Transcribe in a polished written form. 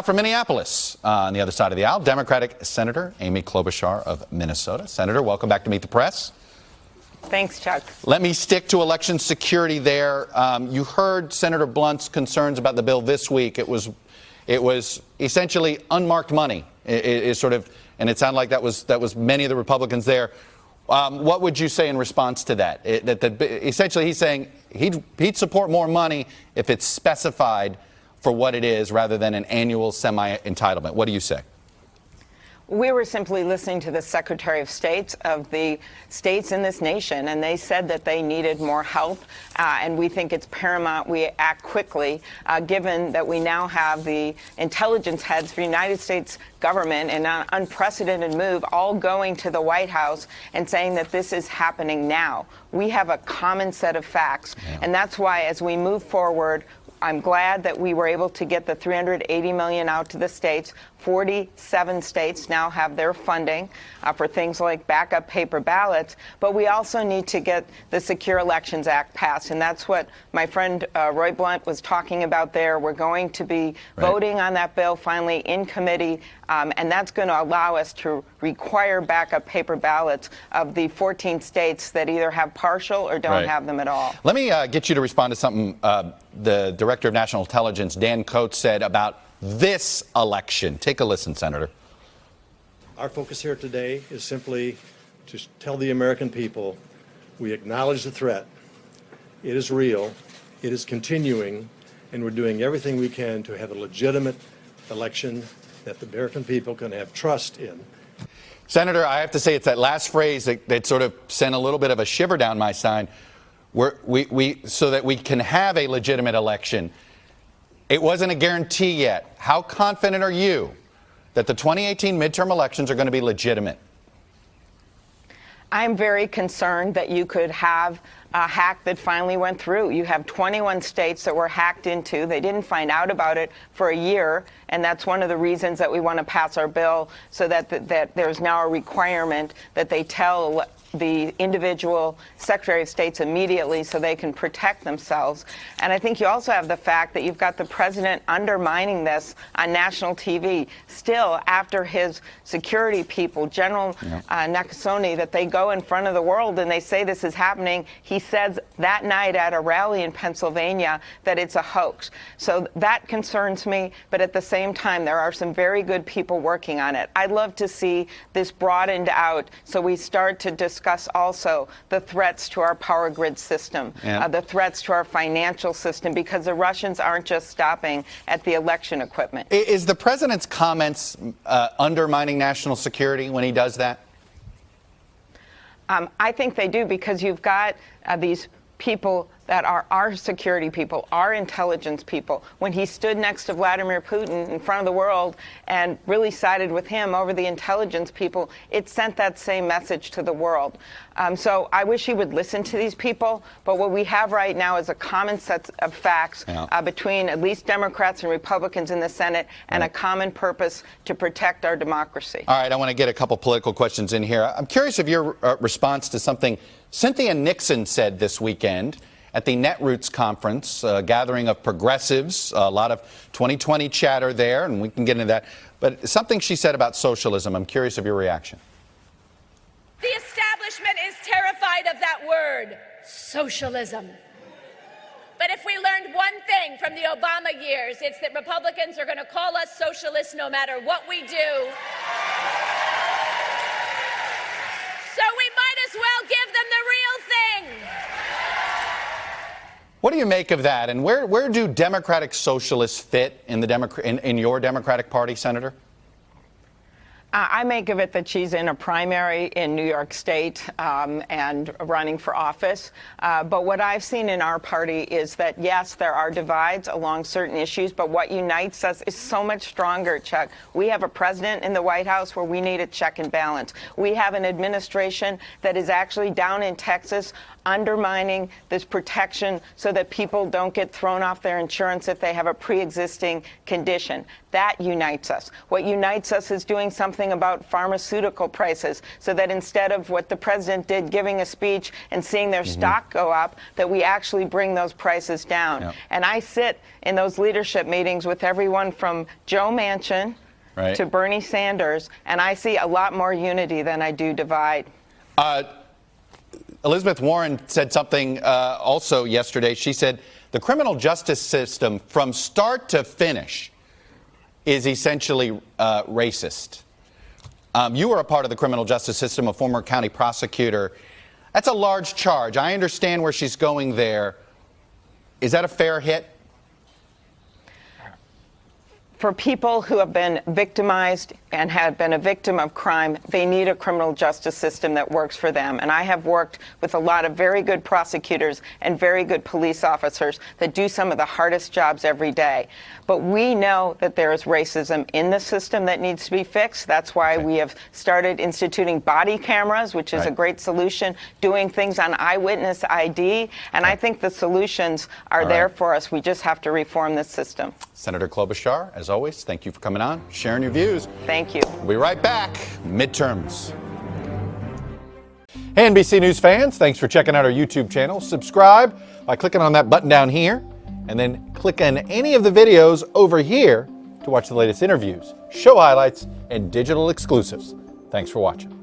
from Minneapolis, on the other side of the aisle, Democratic Senator Amy Klobuchar of Minnesota. Senator, welcome back to Meet the Press. Thanks, Chuck. Let me stick to election security there. You heard Senator Blunt's concerns about the bill this week. It was essentially unmarked money. And it sounded like that was many of the Republicans there. What would you say in response to that? Essentially, he's saying he'd support more money if it's specified for what it is rather than an annual semi-entitlement. What do you say? We were simply listening to the Secretary of State of the states in this nation, and they said that they needed more help, and we think it's paramount we act quickly, given that we now have the intelligence heads for the United States government in an unprecedented move, all going to the White House and saying that this is happening now. We have a common set of facts, and that's why as we move forward, I'm glad that we were able to get the $380 million out to the states. 47 states now have their funding for things like backup paper ballots. But we also need to get the Secure Elections Act passed. And that's what my friend Roy Blunt was talking about there. We're going to be voting on that bill finally in committee. And that's going to allow us to require backup paper ballots of the 14 states that either have partial or don't have them at all. Let me get you to respond to something the Director of National Intelligence, Dan Coates, said about this election. Take a listen, Senator. Our focus here today is simply to tell the American people we acknowledge the threat. It is real, it is continuing, and we're doing everything we can to have a legitimate election that the American people can have trust in. Senator, I have to say it's that last phrase that sort of sent a little bit of a shiver down my spine. So that we can have a legitimate election. It wasn't a guarantee yet. How confident are you that the 2018 midterm elections are going to be legitimate? I'm very concerned that you could have a hack that finally went through. You have 21 states that were hacked into. They didn't find out about it for a year, and that's one of the reasons that we want to pass our bill so that there's now a requirement that they tell the individual Secretary of States immediately so they can protect themselves. And I think you also have the fact that you've got the president undermining this on national TV. Still, after his security people, General Nakasone, that they go in front of the world and they say this is happening, he says that night at a rally in Pennsylvania that it's a hoax. So that concerns me, but at the same time, there are some very good people working on it. I'd love to see this broadened out so we start to discuss also the threats to our power grid system, the threats to our financial system, because the Russians aren't just stopping at the election equipment. Is the president's comments undermining national security when he does that? I think they do, because you've got these people that are our security people, our intelligence people. When he stood next to Vladimir Putin in front of the world and really sided with him over the intelligence people, it sent that same message to the world. So I wish he would listen to these people, but what we have right now is a common set of facts between at least Democrats and Republicans in the Senate, and a common purpose to protect our democracy. All right, I want to get a couple political questions in here. I'm curious of your response to something Cynthia Nixon said this weekend at the Netroots conference, a gathering of progressives, a lot of 2020 chatter there, and we can get into that. But something she said about socialism, I'm curious of your reaction. The establishment is terrified of that word, socialism. But if we learned one thing from the Obama years, it's that Republicans are going to call us socialists no matter what we do. So we might as well give them the real thing. What do you make of that? And where do democratic socialists fit in in your Democratic Party, Senator? I make of it that she's in a primary in New York State and running for office. But what I've seen in our party is that, yes, there are divides along certain issues, but what unites us is so much stronger, Chuck. We have a president in the White House where we need a check and balance. We have an administration that is actually down in Texas undermining this protection so that people don't get thrown off their insurance if they have a pre-existing condition. That unites us. What unites us is doing something about pharmaceutical prices so that instead of what the president did, giving a speech and seeing their stock go up, that we actually bring those prices down. Yep. And I sit in those leadership meetings with everyone from Joe Manchin to Bernie Sanders, and I see a lot more unity than I do divide. Elizabeth Warren said something also yesterday. She said the criminal justice system from start to finish is essentially racist. You were a part of the criminal justice system, a former county prosecutor. That's a large charge. I understand where she's going there. Is that a fair hit? For people who have been victimized and have been a victim of crime, they need a criminal justice system that works for them. And I have worked with a lot of very good prosecutors and very good police officers that do some of the hardest jobs every day. But we know that there is racism in the system that needs to be fixed. That's why we have started instituting body cameras, which is a great solution, doing things on eyewitness ID. And I think the solutions are there for us. We just have to reform this system. Senator Klobuchar, as always, thank you for coming on, sharing your views. Thank you. We'll be right back. Midterms. Hey, NBC News fans, thanks for checking out our YouTube channel. Subscribe by clicking on that button down here, and then click on any of the videos over here to watch the latest interviews, show highlights, and digital exclusives. Thanks for watching.